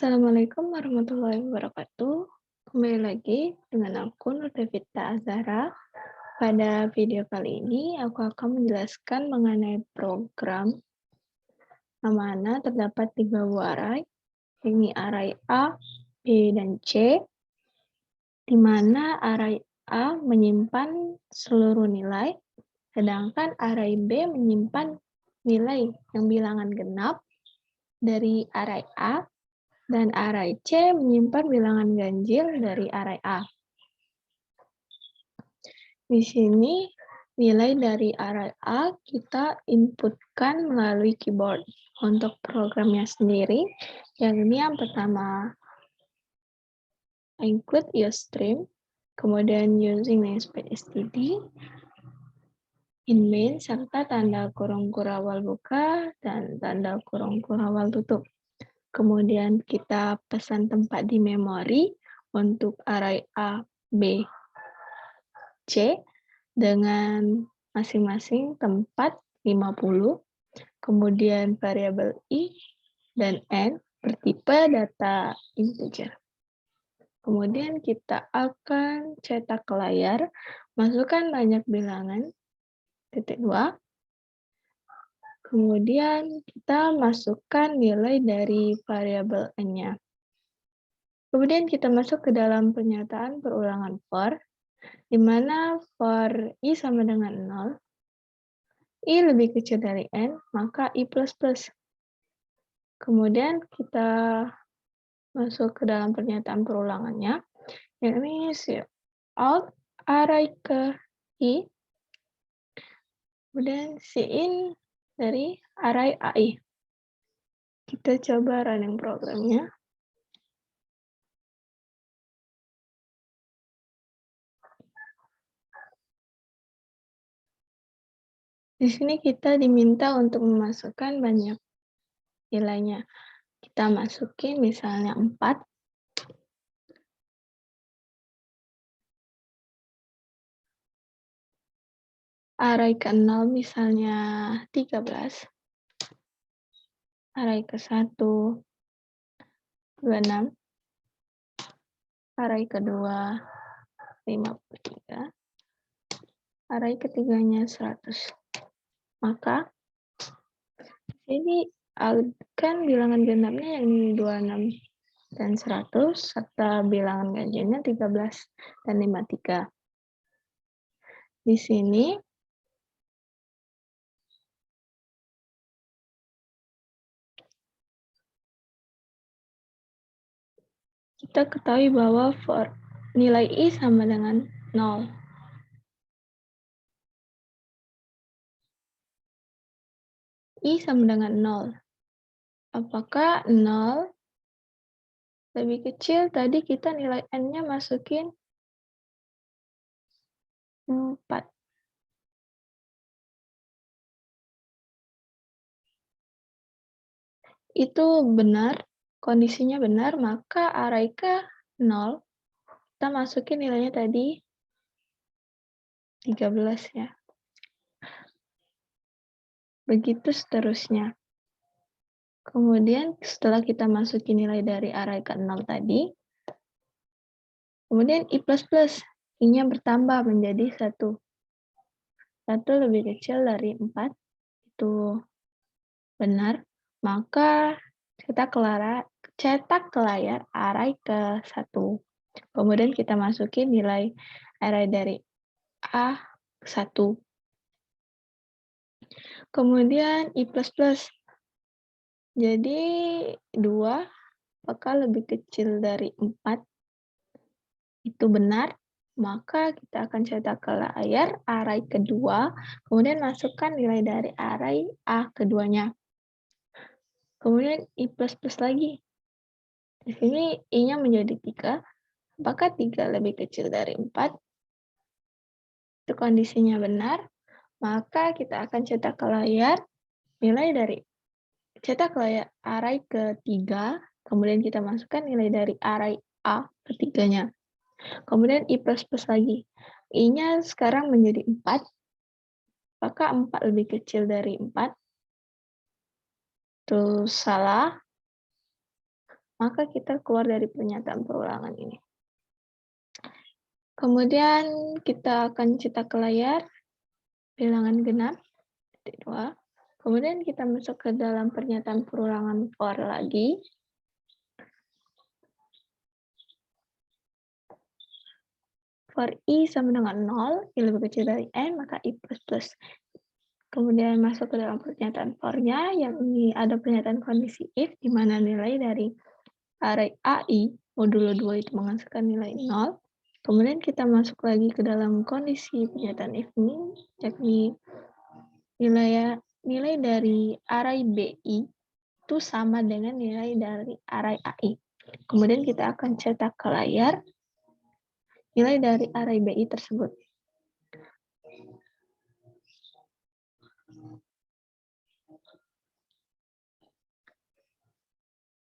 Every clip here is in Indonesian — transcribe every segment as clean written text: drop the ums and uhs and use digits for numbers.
Assalamualaikum warahmatullahi wabarakatuh. Kembali lagi dengan aku Nurtevita Azhara. Pada video kali ini, aku akan menjelaskan mengenai program mana terdapat 3 buah array, yakni array A, B, dan C, di mana array A menyimpan seluruh nilai, sedangkan array B menyimpan nilai yang bilangan genap dari array A, dan array C menyimpan bilangan ganjil dari array A. Di sini nilai dari array A kita inputkan melalui keyboard. Untuk programnya sendiri, yakni yang pertama include usestream, kemudian using namespace std, in main, serta tanda kurung kurawal buka dan tanda kurung kurawal tutup. Kemudian kita pesan tempat di memori untuk array A, B, C dengan masing-masing tempat 50. Kemudian variabel I dan N bertipe data integer. Kemudian kita akan cetak ke layar, masukkan banyak bilangan, titik 2. Kemudian kita masukkan nilai dari variabel N-nya. Kemudian kita masuk ke dalam pernyataan perulangan for, di mana for I sama dengan 0, I lebih kecil dari N, maka I++. Kemudian kita masuk ke dalam pernyataan perulangannya, yakni out array ke I, kemudian in dari array AI. Kita coba running programnya. Di sini kita diminta untuk memasukkan banyak nilainya. Kita masukin misalnya 4. Array ke 0 misalnya 13. Array ke 1, 26. Array kedua, 53. Array ketiganya 100. Maka ini kan bilangan genapnya yang 26 dan 100, serta bilangan ganjilnya 13 dan 53. Di sini kita ketahui bahwa for nilai I sama dengan 0. I sama dengan 0. Apakah 0 lebih kecil? Tadi kita nilai N-nya masukin 4. Itu benar, kondisinya benar, maka array ke 0, kita masukin nilainya tadi 13 ya. Begitu seterusnya. Kemudian setelah kita masukin nilai dari array ke 0 tadi, kemudian I++, I-nya bertambah menjadi 1. 1 lebih kecil dari 4, itu benar, maka cetak ke layar array ke 1. Kemudian kita masukin nilai array dari A ke 1. Kemudian I++. Jadi 2 apakah lebih kecil dari 4? Itu benar, maka kita akan cetak ke layar array kedua, kemudian masukkan nilai dari array A keduanya. Kemudian I++ lagi. Di sini I-nya menjadi 3. Apakah 3 lebih kecil dari 4? Itu kondisinya benar, maka kita akan cetak ke layar nilai dari cetak ke layar array ketiga, kemudian kita masukkan nilai dari array A ketiganya. Kemudian I++ lagi. I-nya sekarang menjadi 4. Apakah 4 lebih kecil dari 4? Itu salah. maka kita keluar dari pernyataan perulangan ini. Kemudian kita akan cetak ke layar bilangan genap, titik 2. Kemudian kita masuk ke dalam pernyataan perulangan for lagi. For I sama dengan 0, I lebih kecil dari N, maka I plus. Kemudian masuk ke dalam pernyataan for-nya, yang ini ada pernyataan kondisi if, di mana nilai dari array AI, modulo 2 itu menghasilkan nilai 0. Kemudian kita masuk lagi ke dalam kondisi pernyataan if ini, yakni nilai dari array BI itu sama dengan nilai dari array AI. Kemudian kita akan cetak ke layar nilai dari array BI tersebut.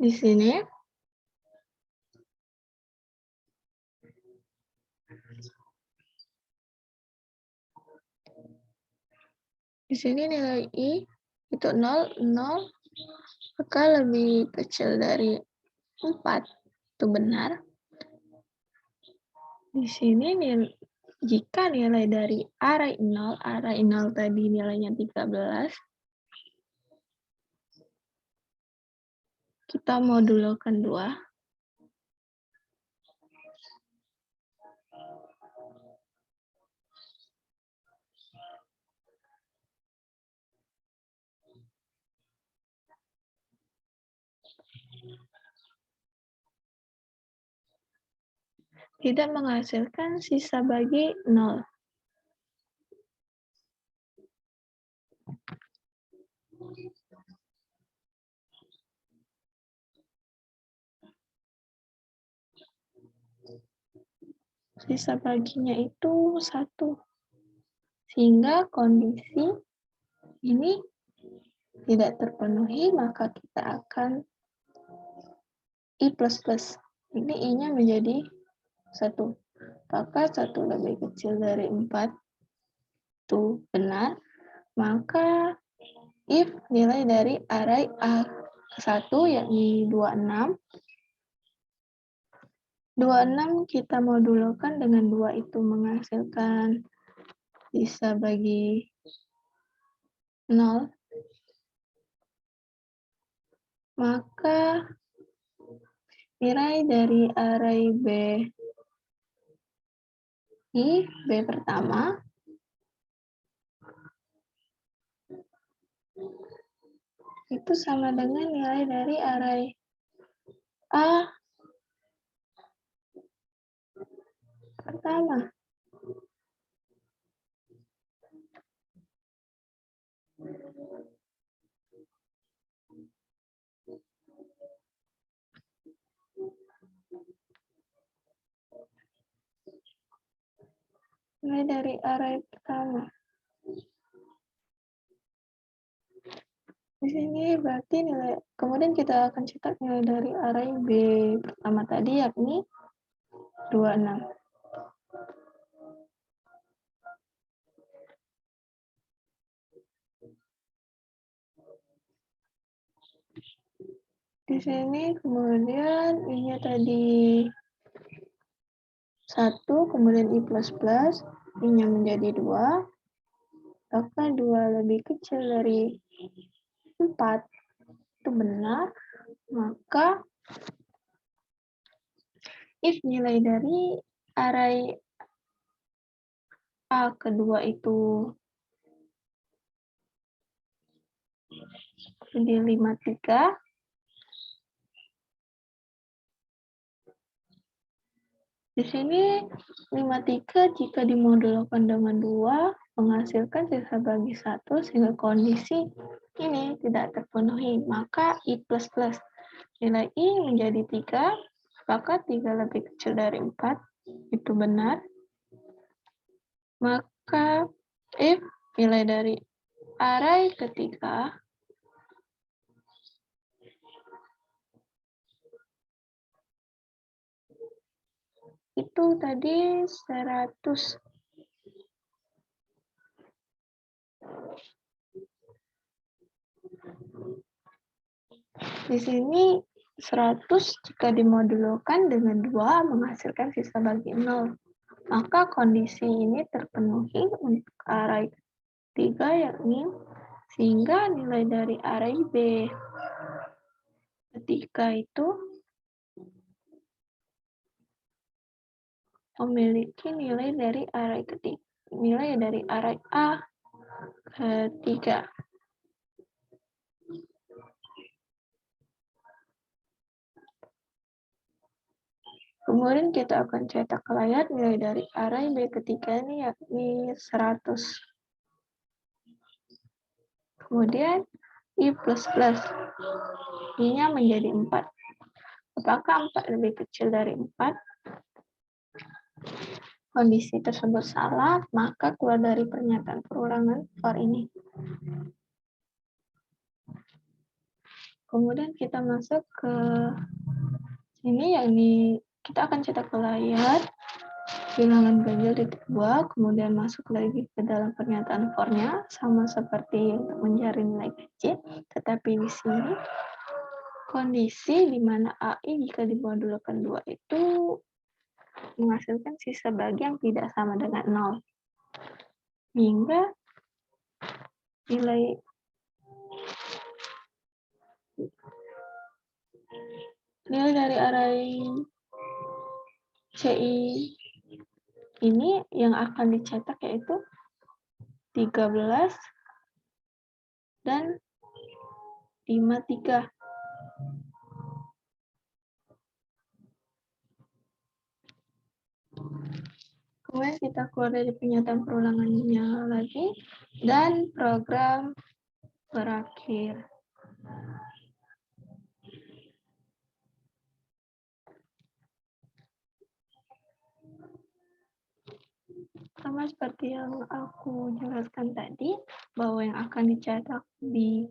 Di sini nilai I itu 0, maka lebih kecil dari 4, itu benar. Di sini jika nilai dari array 0 tadi nilainya 13, kita modulokan 2. Tidak menghasilkan sisa bagi 0. Sisa baginya itu 1. Sehingga kondisi ini tidak terpenuhi, maka kita akan I++. Ini I-nya menjadi 1. Maka 1 lebih kecil dari 4 itu benar. Maka if nilai dari array A1 yakni 26. 26 kita modulokan dengan 2 itu menghasilkan sisa bagi 0. Maka nilai dari array B pertama itu sama dengan nilai dari array A pertama. Nilai dari array pertama. Di sini berarti nilai, kemudian kita akan cetak nilai dari array B pertama tadi, yakni 26. Di sini kemudian I-nya tadi 1, kemudian I++, I-nya menjadi 2, maka 2 lebih kecil dari 4, itu benar. Maka if nilai dari array A kedua itu di 53, di sini 53 jika dimodulkan dengan 2 menghasilkan sisa bagi 1, sehingga kondisi ini tidak terpenuhi, maka I++. Nilai I menjadi 3, maka 3 lebih kecil dari 4, itu benar. Maka if nilai dari array ketiga itu tadi 100. Di sini 100 jika dimodulkan dengan 2 menghasilkan sisa bagi 0. Maka kondisi ini terpenuhi untuk array ketiga, yakni sehingga nilai dari array B ketika itu memiliki nilai dari array ketiga, nilai dari array A ketiga. Kemudian kita akan cetak ke layar nilai dari array B ketiga ini yakni 100. Kemudian I++, I-nya menjadi 4. Apakah 4 lebih kecil dari 4? Kondisi tersebut salah, maka keluar dari pernyataan perulangan for ini. Kemudian kita masuk ke sini, yakni kita akan cetak ke layar bilangan ganjil titik 2, kemudian masuk lagi ke dalam pernyataan for-nya, sama seperti untuk mencari nilai kecil, tetapi di sini kondisi di mana AI jika dimodulkan 2 itu menghasilkan sisa bagi yang tidak sama dengan 0. Hingga nilai dari array CI ini yang akan dicetak yaitu 13 dan 53. Kemudian kita keluar dari pernyataan perulangannya lagi, dan program berakhir. Sama seperti yang aku jelaskan tadi, bahwa yang akan dicetak di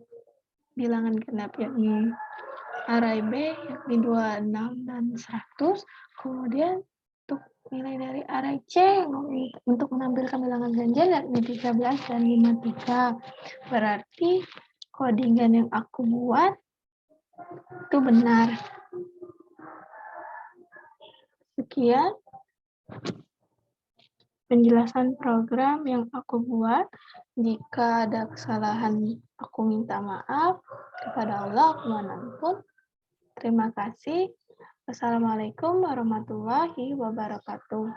bilangan genap yakni array B yakni 26 dan 100. Kemudian untuk nilai dari array C untuk menampilkan bilangan ganjil yakni 13 dan 53. Berarti codingan yang aku buat itu benar. Sekian penjelasan program yang aku buat. Jika ada kesalahan, aku minta maaf kepada Allah kemanapun. Terima kasih. Wassalamualaikum warahmatullahi wabarakatuh.